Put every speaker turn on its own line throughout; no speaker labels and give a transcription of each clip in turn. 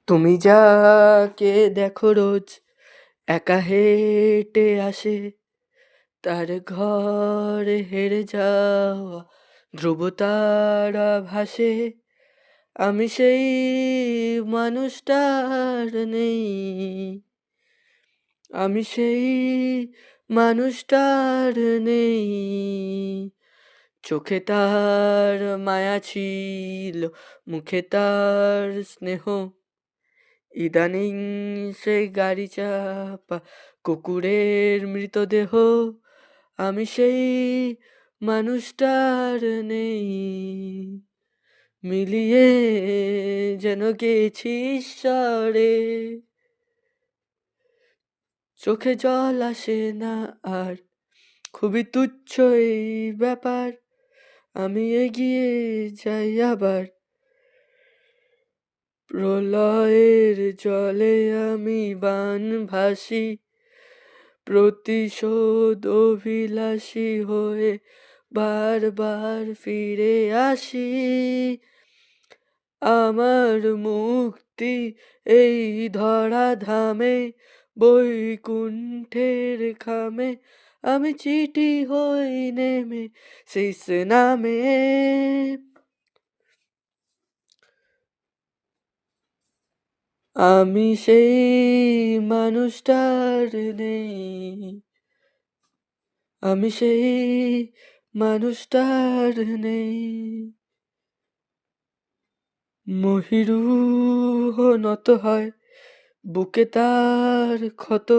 তুমি যাকে দেখো রোজ একা হেঁটে আসে, তার ঘরে হেরে যাওয়া ধ্রুবতারা ভাসে। আমি সেই মানুষটার নেই, আমি সেই মানুষটার নেই। চোখে তার মায়া ছিল, মুখে তার স্নেহ। ইদানিং সেই গাড়ি চাপা কুকুরের মৃতদেহ। আমি সেই মানুষটার নেই, মিলিয়ে যেন গেছি ঈশ্বরে। চোখে জল আসে না আর, খুবই তুচ্ছ এই ব্যাপার। আমি এগিয়ে যাই আবার, প্রলয়ের জলে আমি বান ভাসি, প্রতিশোধ অভিলাষী হয়ে বারবার ফিরে আসি। আমার মুক্তি এই ধরাধামে, বৈকুণ্ঠের খামে। আমি চিঠি হই নেমে শেষ নামে। আমি সেই মানুষটার নেই, আমি সেই মানুষটার নেই। মহিরুহ নত হয়, বুকে তার ক্ষত।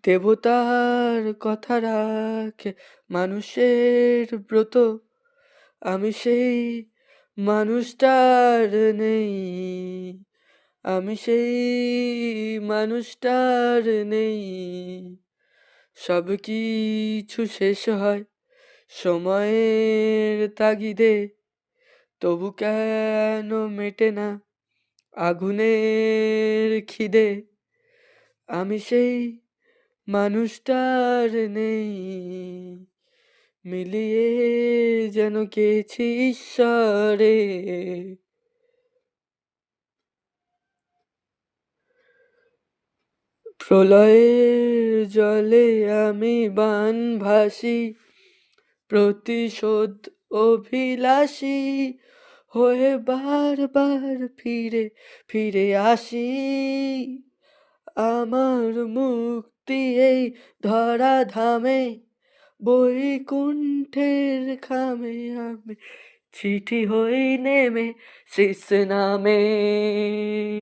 দেবতার কথা রাখে মানুষের ব্রত। আমি সেই মানুষটার নেই, আমি সেই মানুষটার নেই। সব কিছু শেষ হয় সময়ের তাগিদে, তবু কেন মেটে না আগুনের খিদে। আমি সেই মানুষটার নেই, মিলিয়ে যেন গেছি ঈশ্বরে। প্রলয়ের জলে আমি বান ভাসি, প্রতিশোধ অভিলাষী হয়ে বারবার ফিরে ফিরে আসি। আমার মুক্তি এই ধরাধামে, বৈকুণ্ঠের খামে। আমি চিঠি হই নেমে শেষ নামে।